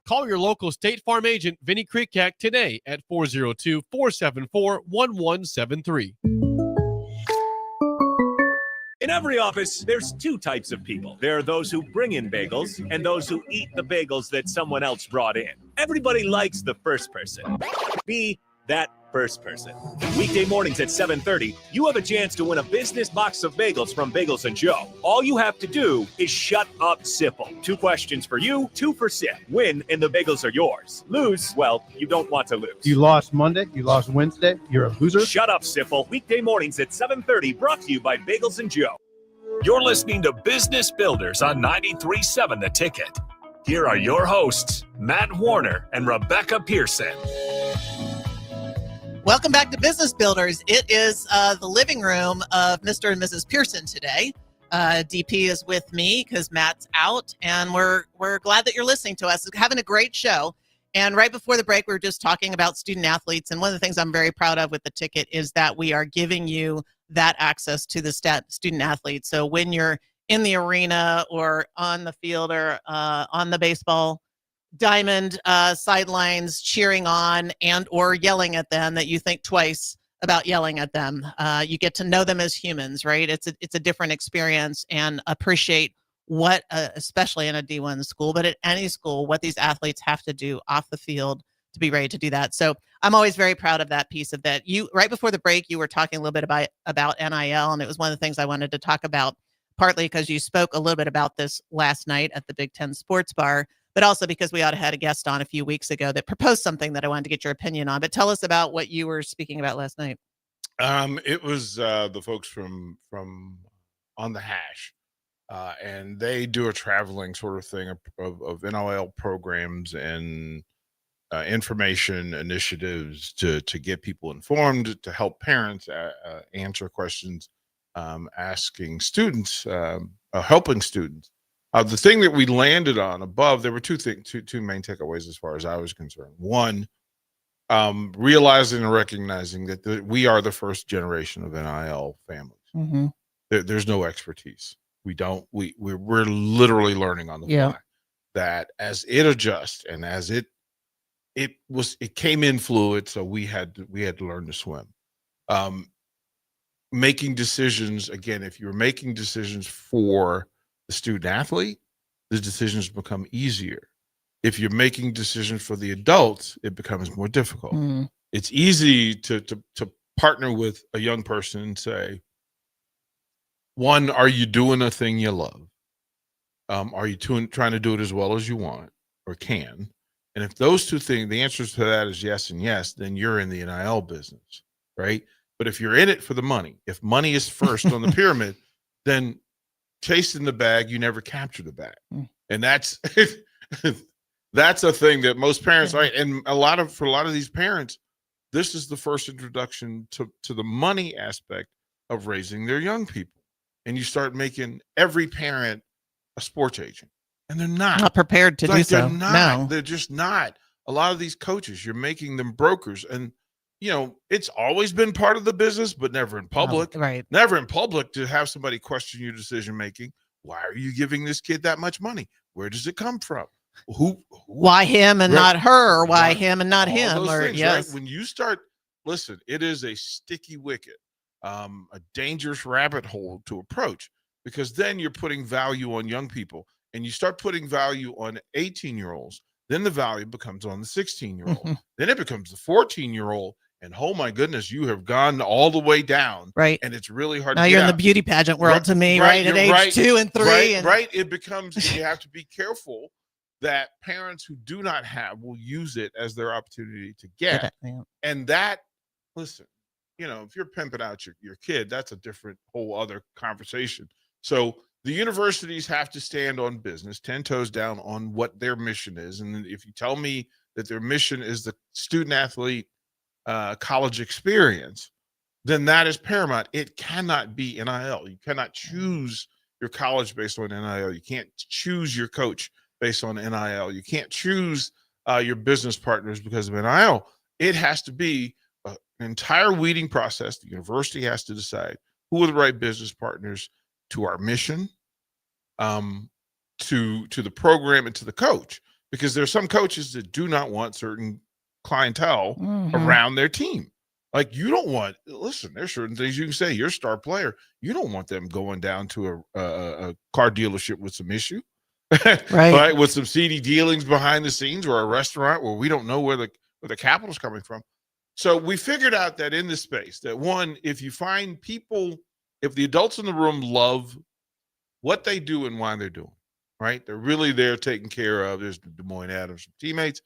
Call your local State Farm agent, Vinny Krikak, today at 402-474-1173. In every office, there's 2 types of people. There are those who bring in bagels and those who eat the bagels that someone else brought in. Everybody likes the first person. Be that first person. Weekday mornings at 7:30, you have a chance to win a business box of bagels from Bagels and Joe. All you have to do is shut up, Sipple. 2 questions for you, 2 for Sip. Win, and the bagels are yours. Lose, well, you don't want to lose. You lost Monday, you lost Wednesday, you're a loser. Shut up, Sipple. Weekday mornings at 7:30, brought to you by Bagels and Joe. You're listening to Business Builders on 93.7 The Ticket. Here are your hosts, Matt Warner and Rebecca Pearson. Welcome back to Business Builders. It is the living room of Mr. and Mrs. Pearson today. DP is with me because Matt's out, and we're glad that you're listening to us. We're having a great show. And right before the break, we were just talking about student athletes. And one of the things I'm very proud of with the ticket is that we are giving you that access to the student athletes. So when you're in the arena or on the field or on the baseball diamond sidelines cheering on and or yelling at them, that you think twice about yelling at them. You get to know them as humans, right? It's a different experience, and appreciate what, especially in a D1 school, but at any school, what these athletes have to do off the field to be ready to do that. So I'm always very proud of that piece of that. You right before the break, you were talking a little bit about NIL, and it was one of the things I wanted to talk about, partly because you spoke a little bit about this last night at the Big Ten Sports Bar, but also because we had a guest on a few weeks ago that proposed something that I wanted to get your opinion on. But tell us about what you were speaking about last night. It was the folks from On the Hash, and they do a traveling sort of thing of NIL programs and information initiatives to get people informed, to help parents answer questions, asking students, helping students. The thing that we landed on above, there were two main takeaways as far as I was concerned. One, realizing and recognizing that we are the first generation of NIL families. Mm-hmm. There's no expertise. We're literally learning on the fly. That as it adjusts and as it came in fluid, so we had to learn to swim. Making decisions, again, if you're making decisions for the student athlete, the decisions become easier. If you're making decisions for the adults, it becomes more difficult. Mm. It's easy to partner with a young person and say, one, are you doing a thing you love? Are you trying to do it as well as you want or can? And if those two things, the answers to that is yes and yes, then you're in the NIL business, right? But if you're in it for the money, if money is first on the pyramid, then chasing the bag, you never capture the bag. Mm. And that's that's a thing that most parents, right? And for a lot of these parents, this is the first introduction to the money aspect of raising their young people. And you start making every parent a sports agent. And they're not prepared to do so. They're not. No. They're just not. A lot of these coaches, you're making them brokers. And, it's always been part of the business, but never in public. Right. Never in public to have somebody question your decision-making. Why are you giving this kid that much money? Where does it come from? Why him and not her? Or why Right. him and not All him? those Or things, yes. right? When you start, listen, it is a sticky wicket, a dangerous rabbit hole to approach, because then you're putting value on young people, and you start putting value on 18-year-olds. Then the value becomes on the 16-year-old. Mhm. Then it becomes the 14-year-old. And oh my goodness, you have gone all the way down. Right. And it's really hard Now to you're get in the out. beauty pageant world to me, right? At You're age 2 and 3. Right. It becomes, you have to be careful that parents who do not have will use it as their opportunity to get. And that, listen, if you're pimping out your kid, that's a different whole other conversation. So the universities have to stand on business, 10 toes down on what their mission is. And if you tell me that their mission is the student athlete college experience, then that is paramount. It cannot be NIL. You cannot choose your college based on NIL. You can't choose your coach based on NIL. You can't choose your business partners because of NIL. It has to be an entire weeding process. The university has to decide who are the right business partners to our mission, to the program, and to the coach. Because there are some coaches that do not want certain clientele around their team. Like, you don't want, listen, there's certain things you can say. You're a star player. You don't want them going down to a car dealership with some issue, right? With some seedy dealings behind the scenes, or a restaurant where we don't know where the capital's coming from. So we figured out that in this space, that one, if you find people, if the adults in the room love what they do and why they're doing, right? They're really there taking care of, there's Des Moines Adams teammates.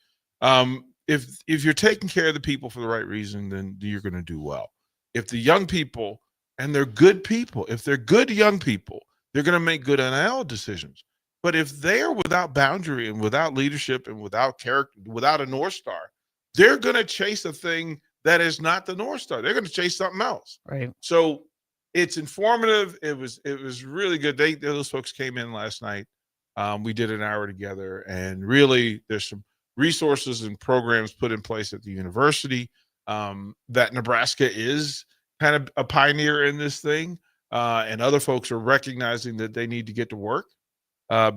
If you're taking care of the people for the right reason, then you're going to do well. If the young people, and they're good people, if they're good young people, they're going to make good NIL decisions. But if they are without boundary and without leadership and without character, without a North Star, they're going to chase a thing that is not the North Star. They're going to chase something else. Right. So it's informative. It was really good. Those folks came in last night. We did an hour together, and really there's some resources and programs put in place at the university, that Nebraska is kind of a pioneer in this thing, and other folks are recognizing that they need to get to work,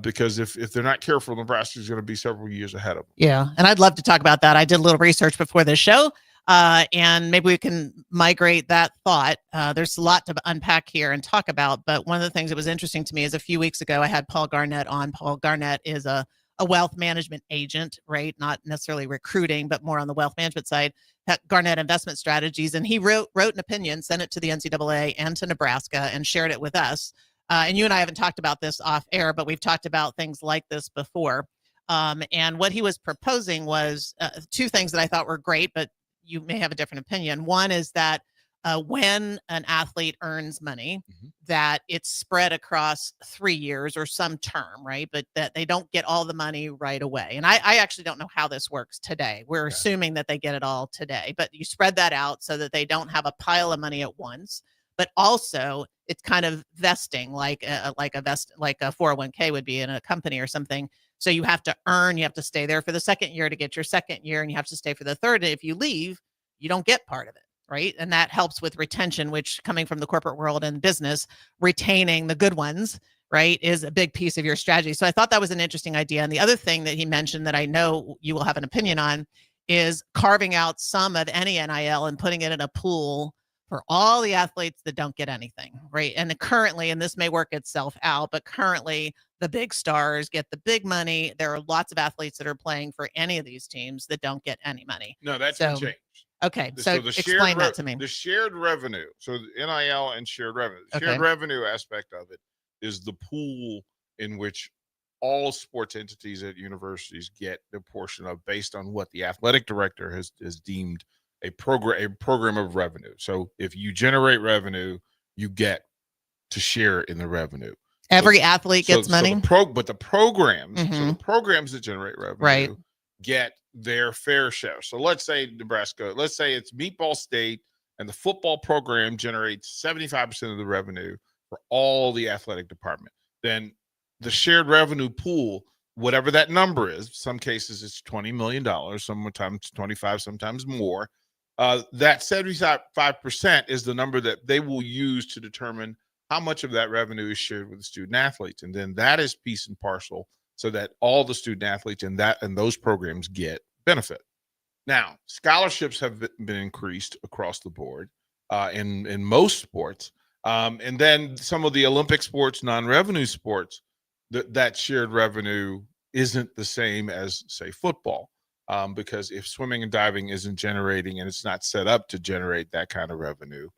because if they're not careful, Nebraska is going to be several years ahead of them. Yeah, and I'd love to talk about that. I did a little research before this show, and maybe we can migrate that thought. There's a lot to unpack here and talk about, but one of the things that was interesting to me is a few weeks ago I had Paul Garnett on. Paul Garnett is a a wealth management agent, right? Not necessarily recruiting, but more on the wealth management side, at Garnett Investment Strategies. And he wrote an opinion, sent it to the NCAA and to Nebraska, and shared it with us. And you and I haven't talked about this off air, but we've talked about things like this before. And what he was proposing was two things that I thought were great, but you may have a different opinion. One is that when an athlete earns money, that it's spread across 3 years or some term, right? But that they don't get all the money right away. And I actually don't know how this works today. We're assuming that they get it all today, but you spread that out so that they don't have a pile of money at once. But also, it's kind of vesting, like a 401k would be in a company or something. So you have to earn, you have to stay there for the second year to get your second year, and you have to stay for the third. And if you leave, you don't get part of it. Right. And that helps with retention, which, coming from the corporate world and business, retaining the good ones, right, is a big piece of your strategy. So I thought that was an interesting idea. And the other thing that he mentioned that I know you will have an opinion on is carving out some of any NIL and putting it in a pool for all the athletes that don't get anything. Right. And currently, and this may work itself out, but currently the big stars get the big money. There are lots of athletes that are playing for any of these teams that don't get any money. No, that's going to change. Okay, so explain that to me. The shared revenue, so the NIL and shared revenue. The shared revenue aspect of it is the pool in which all sports entities at universities get their portion of, based on what the athletic director has deemed a program of revenue. So if you generate revenue, you get to share in the revenue. Every athlete gets money? But the programs, so the programs that generate revenue get their fair share. So let's say Nebraska, let's say it's Meatball State, and the football program generates 75% of the revenue for all the athletic department. Then the shared revenue pool, whatever that number is, some cases it's $20 million, sometimes 25, sometimes more. That 75% is the number that they will use to determine how much of that revenue is shared with the student athletes. And then that is piece and parcel, so that all the student athletes and those programs get benefit. Now, scholarships have been increased across the board in most sports. And then some of the Olympic sports, non-revenue sports, that shared revenue isn't the same as, say, football. Because if swimming and diving isn't generating, and it's not set up to generate that kind of revenue,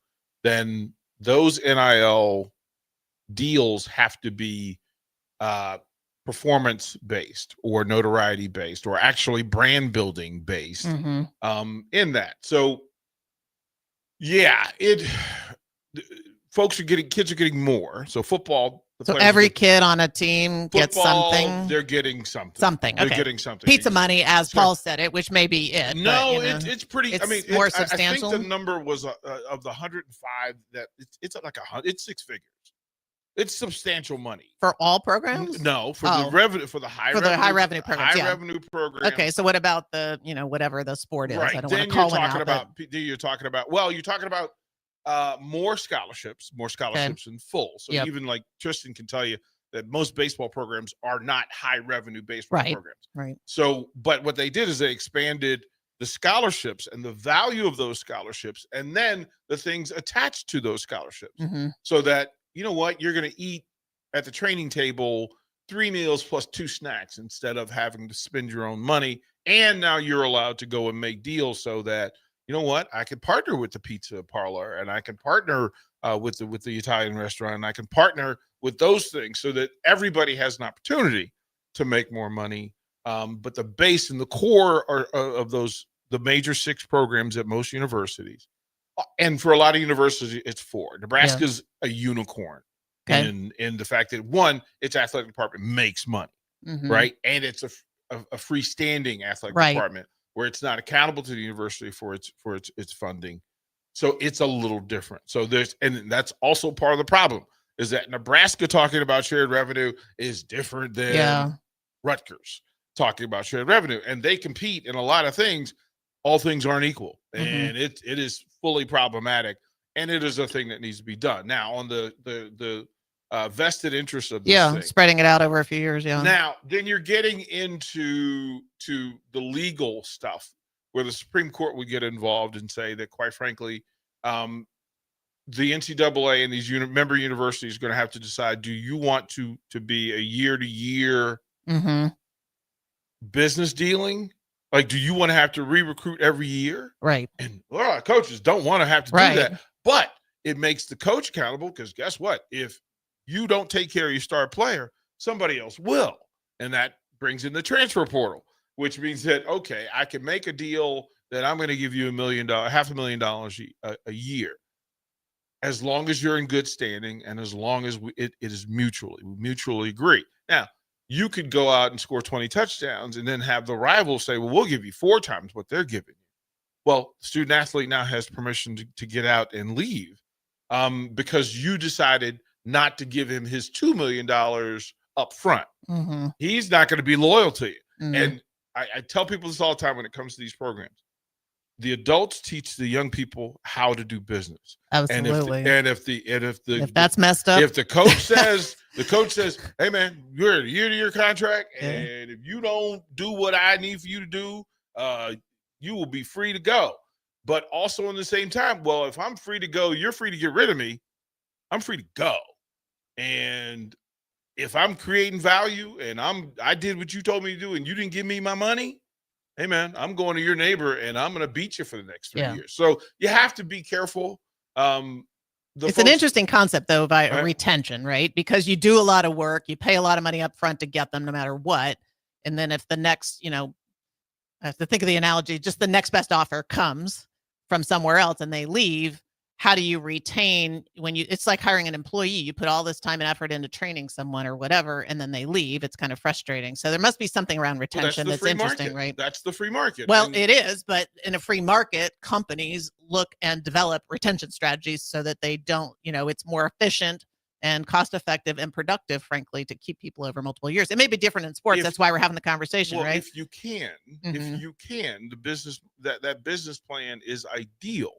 then those NIL deals have to be performance based or notoriety based or actually brand building based in that. So yeah, kids are getting more. So football, so every kid on a team gets something. They're getting something. They're getting something. Pizza money, as Paul said it, which may be it. No, but, it's pretty. It's more substantial. I think the number was of the 105 that it's like it's six figures. It's substantial money for all programs. No, for the revenue, for the high revenue programs. Revenue program. Okay, so what about the whatever the sport is? Right. I don't then want to call you're one talking out, about. You're talking about more scholarships in full. So even like Tristan can tell you that most baseball programs are not high revenue baseball programs. Right. So, but what they did is they expanded the scholarships and the value of those scholarships, and then the things attached to those scholarships, so that, you know what, you're going to eat at the training table 3 meals plus 2 snacks instead of having to spend your own money. And now you're allowed to go and make deals so that, you know what, I can partner with the pizza parlor, and I can partner with the Italian restaurant, and I can partner with those things so that everybody has an opportunity to make more money. But the base and the core of the major 6 programs at most universities, and for a lot of universities, it's 4. Nebraska's a unicorn in the fact that, one, its athletic department makes money, right? And it's a freestanding athletic department where it's not accountable to the university for its funding. So it's a little different. So and that's also part of the problem, is that Nebraska talking about shared revenue is different than Rutgers talking about shared revenue, and they compete in a lot of things. All things aren't equal, and it is fully problematic, and it is a thing that needs to be done. Now, on the vested interest of this thing, spreading it out over a few years. Now, then you're getting into the legal stuff, where the Supreme Court would get involved and say that, quite frankly, the NCAA and these member universities are going to have to decide: do you want to be a year-to-year business dealing, like, do you want to have to re-recruit every year? Right. And a lot of coaches don't want to have to do Right. that. But it makes the coach accountable, because guess what? If you don't take care of your star player, somebody else will. And that brings in the transfer portal, which means that, okay, I can make a deal that I'm going to give you $1 million, $500,000 a year, as long as you're in good standing and as long as it is we mutually agree. Now, you could go out and score 20 touchdowns and then have the rival say, well, we'll give you 4 times what they're giving you. Well, the student athlete now has permission to get out and leave because you decided not to give him his $2 million up front. Mm-hmm. He's not going to be loyal to you. Mm-hmm. And I tell people this all the time when it comes to these programs. The adults teach the young people how to do business. Absolutely. And if that's messed up, if the coach says, hey man, you're a year-to-year contract, and if you don't do what I need for you to do, you will be free to go. But also in the same time, well, if I'm free to go, you're free to get rid of me. I'm free to go. And if I'm creating value and I did what you told me to do and you didn't give me my money, hey man, I'm going to your neighbor and I'm going to beat you for the next 3 years. So you have to be careful. It's an interesting concept though, about retention, right? Because you do a lot of work, you pay a lot of money up front to get them no matter what. And then if the next, I have to think of the analogy, just the next best offer comes from somewhere else and they leave, how do you retain it's like hiring an employee. You put all this time and effort into training someone or whatever, and then they leave. It's kind of frustrating. So there must be something around retention that's interesting, right? That's the free market. Well, it is, but in a free market, companies look and develop retention strategies so that they don't, it's more efficient and cost effective and productive, frankly, to keep people over multiple years. It may be different in sports. That's why we're having the conversation, right? If you can, the business, that business plan is ideal,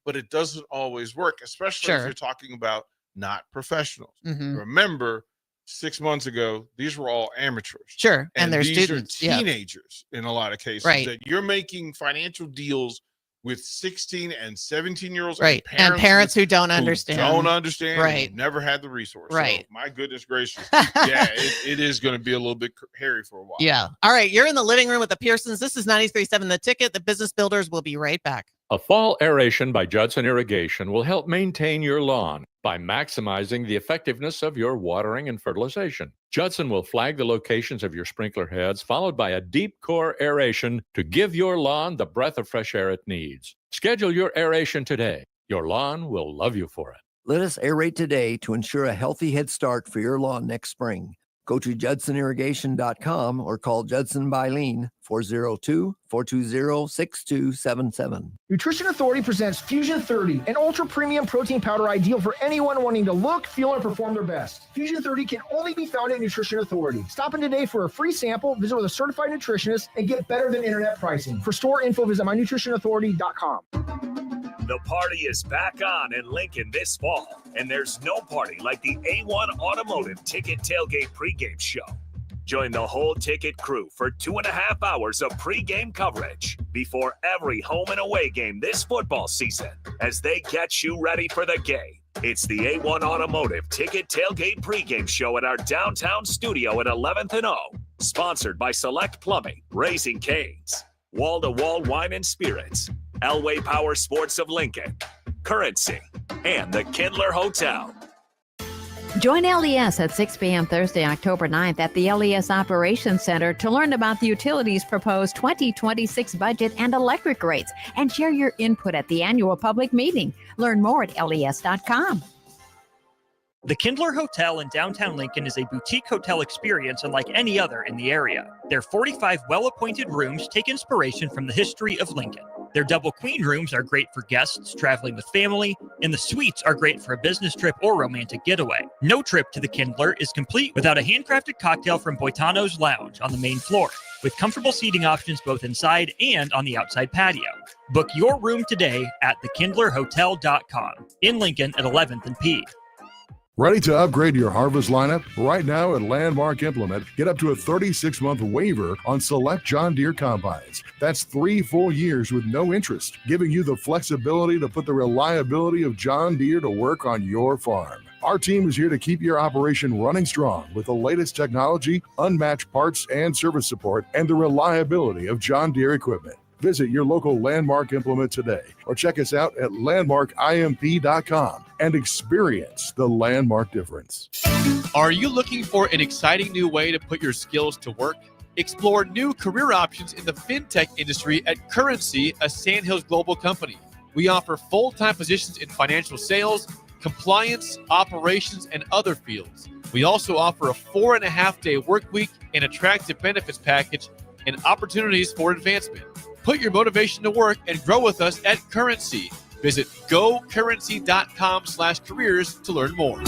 but it doesn't always work, especially if you're talking about not professionals. Remember, 6 months ago, these were all amateurs. Sure. And they're these students. are teenagers in a lot of cases, that you're making financial deals with 16 and 17-year-olds, right? And parents who don't understand. Right. Never had the resource. Right. So, my goodness gracious. Yeah, it is going to be a little bit hairy for a while. Yeah. All right. You're in the living room with the Pearsons. This is 93.7 The Ticket. The Business Builders will be right back. A fall aeration by Judson Irrigation will help maintain your lawn by maximizing the effectiveness of your watering and fertilization. Judson will flag the locations of your sprinkler heads, followed by a deep core aeration to give your lawn the breath of fresh air it needs. Schedule your aeration today. Your lawn will love you for it. Let us aerate today to ensure a healthy head start for your lawn next spring. Go to judsonirrigation.com or call Judson Bylene 402-420-6277. Nutrition Authority presents Fusion 30, an ultra premium protein powder ideal for anyone wanting to look, feel, and perform their best. Fusion 30 can only be found at Nutrition Authority. Stop in today for a free sample, visit with a certified nutritionist, and get better than internet pricing. For store info, visit mynutritionauthority.com. The party is back on in Lincoln this fall, and there's no party like the A1 Automotive Ticket Tailgate pregame show. Join the whole Ticket crew for 2.5 hours of pregame coverage before every home and away game this football season as they get you ready for the game. It's the A1 Automotive Ticket Tailgate pregame show at our downtown studio at 11th and O. Sponsored by Select Plumbing, Raising Cane's, Wall to Wall Wine and Spirits, Elway Power Sports of Lincoln, Currency, and the Kindler Hotel. Join LES at 6 p.m. Thursday, October 9th at the LES Operations Center to learn about the utilities' proposed 2026 budget and electric rates, and share your input at the annual public meeting. Learn more at les.com. The Kindler Hotel in downtown Lincoln is a boutique hotel experience unlike any other in the area. Their 45 well-appointed rooms take inspiration from the history of Lincoln. Their double queen rooms are great for guests traveling with family, and the suites are great for a business trip or romantic getaway. No trip to the Kindler is complete without a handcrafted cocktail from Boitano's Lounge on the main floor, with comfortable seating options both inside and on the outside patio. Book your room today at thekindlerhotel.com in Lincoln at 11th and P. Ready to upgrade your harvest lineup? Right now at Landmark Implement, get up to a 36-month waiver on select John Deere combines. That's 3 full years with no interest, giving you the flexibility to put the reliability of John Deere to work on your farm. Our team is here to keep your operation running strong with the latest technology, unmatched parts and service support, and the reliability of John Deere equipment. Visit your local Landmark Implement today or check us out at landmarkimp.com and experience the Landmark difference. Are you looking for an exciting new way to put your skills to work? Explore new career options in the fintech industry at Currency, a Sandhills Global company. We offer full-time positions in financial sales, compliance, operations, and other fields. We also offer a 4.5-day work week, an attractive benefits package, and opportunities for advancement. Put your motivation to work and grow with us at Currency. Visit gocurrency.com/careers to learn more.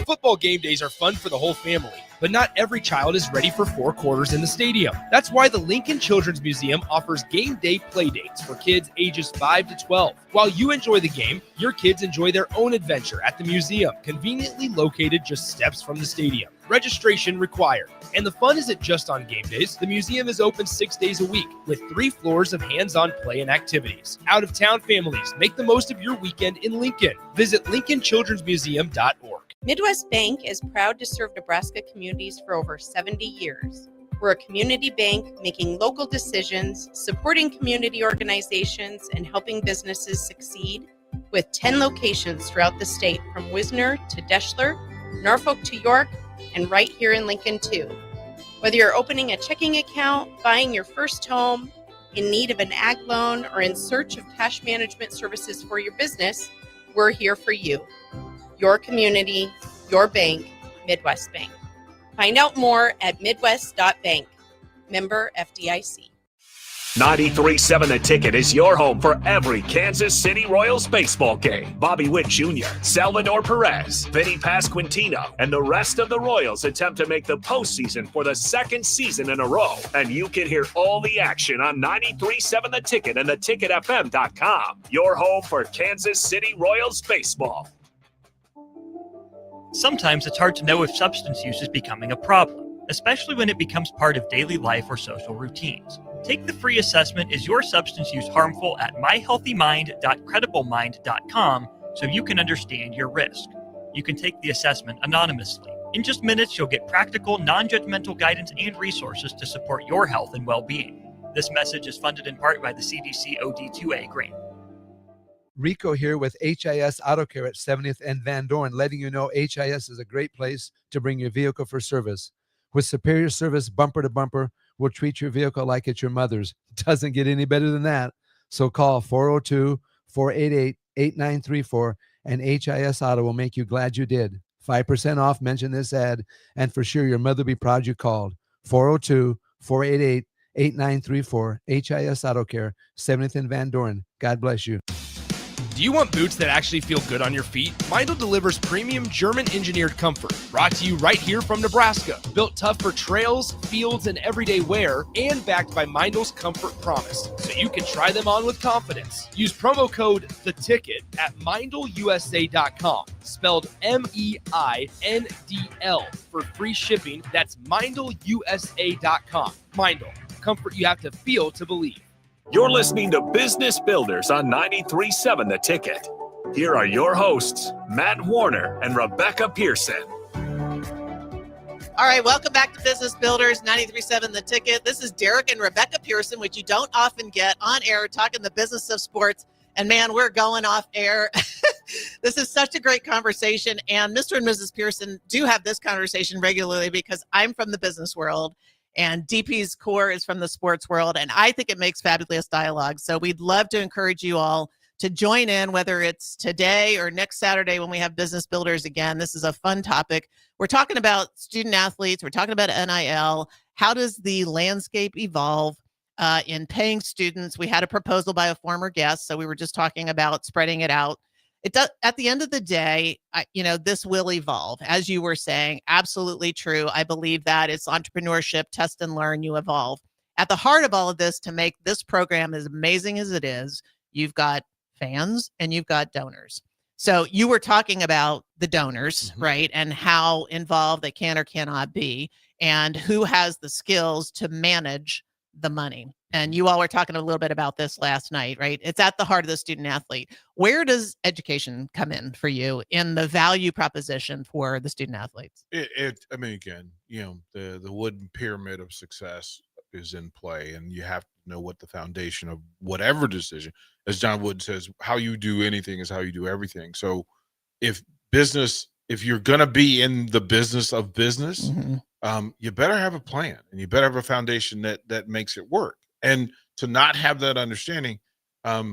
Football game days are fun for the whole family, but not every child is ready for 4 quarters in the stadium. That's why the Lincoln Children's Museum offers game day play dates for kids ages 5 to 12. While you enjoy the game, your kids enjoy their own adventure at the museum, conveniently located just steps from the stadium. Registration required. And the fun isn't just on game days. The museum is open 6 days a week with 3 floors of hands-on play and activities. Out-of-town families, make the most of your weekend in Lincoln. Visit lincolnchildrensmuseum.org. Midwest Bank is proud to serve Nebraska communities for over 70 years. We're a community bank making local decisions, supporting community organizations, and helping businesses succeed with 10 locations throughout the state from Wisner to Deschler, Norfolk to York, and right here in Lincoln too. Whether you're opening a checking account, buying your first home, in need of an ag loan, or in search of cash management services for your business, we're here for you. Your community, your bank, Midwest Bank. Find out more at midwest.bank. Member FDIC. 93.7 The Ticket is your home for every Kansas City Royals baseball game. Bobby Witt Jr., Salvador Perez, Vinny Pasquantino, and the rest of the Royals attempt to make the postseason for the 2nd season in a row. And you can hear all the action on 93.7 The Ticket and theticketfm.com. Your home for Kansas City Royals baseball. Sometimes it's hard to know if substance use is becoming a problem, especially when it becomes part of daily life or social routines. Take the free assessment, Is Your Substance Use Harmful, at myhealthymind.crediblemmind.com so you can understand your risk. You can take the assessment anonymously. In just minutes, you'll get practical, non-judgmental guidance and resources to support your health and well-being. This message is funded in part by the CDC OD2A grant. Rico here with HIS Auto Care at 70th and Van Dorn, letting you know HIS is a great place to bring your vehicle for service. With superior service bumper to bumper, we'll treat your vehicle like it's your mother's. Doesn't get any better than that. So call 402-488-8934 and HIS Auto will make you glad you did. 5% off, mention this ad, and for sure your mother will be proud you called. 402-488-8934, HIS Auto Care, 70th and Van Dorn. God bless you. Do you want boots that actually feel good on your feet? Meindl delivers premium German-engineered comfort, brought to you right here from Nebraska. Built tough for trails, fields, and everyday wear, and backed by Meindl's Comfort Promise, so you can try them on with confidence. Use promo code THETICKET at MeindlUSA.com, spelled MEINDL, for free shipping. That's MeindlUSA.com. Meindl, comfort you have to feel to believe. You're listening to Business Builders on 93.7 The Ticket. Here are your hosts, Matt Warner and Rebecca Pearson. All right, welcome back to Business Builders, 93.7 The Ticket. This is Derek and Rebecca Pearson, which you don't often get on air, talking the business of sports. And man, we're going off air. This is such a great conversation. And Mr. and Mrs. Pearson do have this conversation regularly because I'm from the business world. And DP's core is from the sports world, and I think it makes fabulous dialogue. So we'd love to encourage you all to join in, whether it's today or next Saturday when we have Business Builders again. This is a fun topic. We're talking about student athletes. We're talking about NIL. How does the landscape evolve in paying students? We had a proposal by a former guest, so we were just talking about spreading it out. It does. At the end of the day, this will evolve. As you were saying, absolutely true. I believe that it's entrepreneurship, test and learn, you evolve. At the heart of all of this, to make this program as amazing as it is, you've got fans and you've got donors. So you were talking about the donors, right? And how involved they can or cannot be and who has the skills to manage the money. And you all were talking a little bit about this last night, right? It's at the heart of the student athlete. Where does education come in for you in the value proposition for the student athletes? I mean, again, the wooden pyramid of success is in play, and you have to know what the foundation of whatever decision, as John Wooden says, how you do anything is how you do everything. So if you're going to be in the business of business, you better have a plan, and you better have a foundation that makes it work. And to not have that understanding, not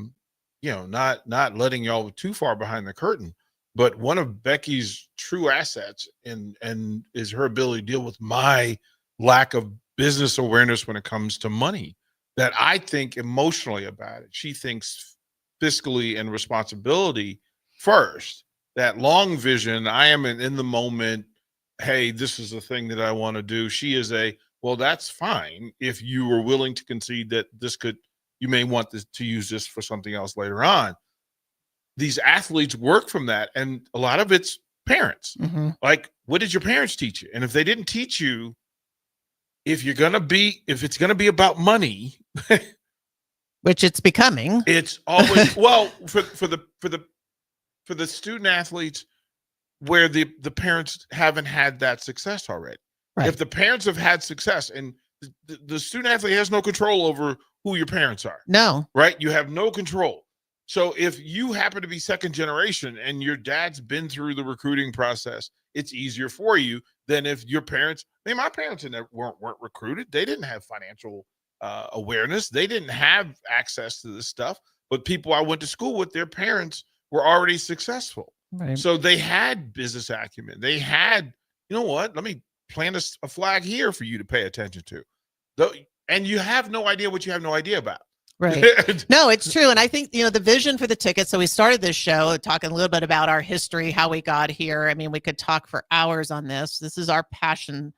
letting y'all too far behind the curtain, but one of Becky's true assets and is her ability to deal with my lack of business awareness when it comes to money, that I think emotionally about it. She thinks fiscally and responsibility first. That long vision, I am in the moment. Hey, this is the thing that I want to do. She is well, that's fine if you are willing to concede that you may want to use this for something else later on. These athletes work from that, and a lot of it's parents. Like, what did your parents teach you? And if they didn't teach you, if it's gonna be about money, which it's becoming, it's always well for the student athletes where the parents haven't had that success already. Right. If the parents have had success, and the student athlete has no control over who your parents are. No. Right? You have no control. So if you happen to be second generation and your dad's been through the recruiting process, it's easier for you than if your parents, my parents weren't recruited. They didn't have financial awareness. They didn't have access to this stuff. But people I went to school with, their parents were already successful. Right. So they had business acumen. They had, let me plant a flag here for you to pay attention to. And you have no idea what you have no idea about. Right. No, it's true. And I think, the vision for the ticket. So we started this show talking a little bit about our history, how we got here. I mean, we could talk for hours on this. This is our passion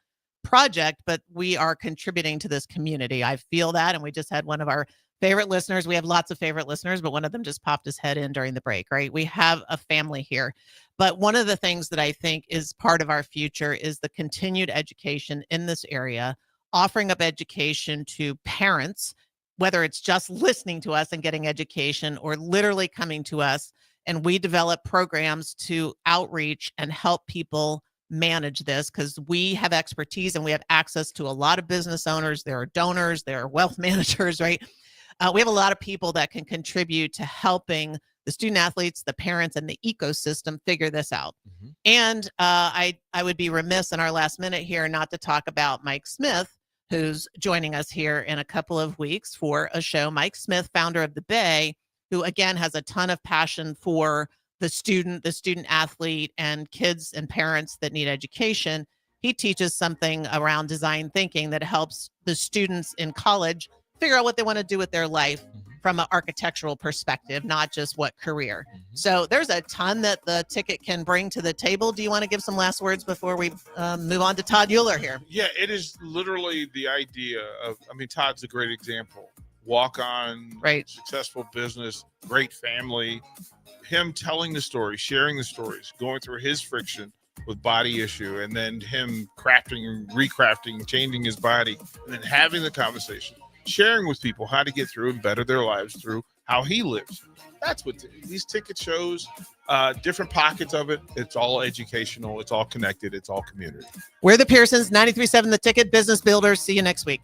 project, but we are contributing to this community. I feel that. And we just had one of our favorite listeners. We have lots of favorite listeners, but one of them just popped his head in during the break, right? We have a family here. But one of the things that I think is part of our future is the continued education in this area, offering up education to parents, whether it's just listening to us and getting education or literally coming to us. And we develop programs to outreach and help people manage this because we have expertise and we have access to a lot of business owners. There are donors, there are wealth managers, right? We have a lot of people that can contribute to helping the student athletes, the parents, and the ecosystem figure this out. And I would be remiss in our last minute here not to talk about Mike Smith, who's joining us here in a couple of weeks for a show. Mike Smith, founder of The Bay, who again has a ton of passion for the student athlete and kids and parents that need education. He teaches something around design thinking that helps the students in college figure out what they want to do with their life from an architectural perspective, not just what career. So there's a ton that the ticket can bring to the table. Do you want to give some last words before we move on to Todd Euler here? Yeah, it is literally the idea of, Todd's a great example. Walk on, right? Successful business, great family. Him telling the story, sharing the stories, going through his friction with body issue, and then him crafting, recrafting, changing his body, and then having the conversation, sharing with people how to get through and better their lives through how he lives. That's what these ticket shows, different pockets of it. It's all educational. It's all connected. It's all community. We're the Pearsons, 93.7 The Ticket, Business Builders. See you next week.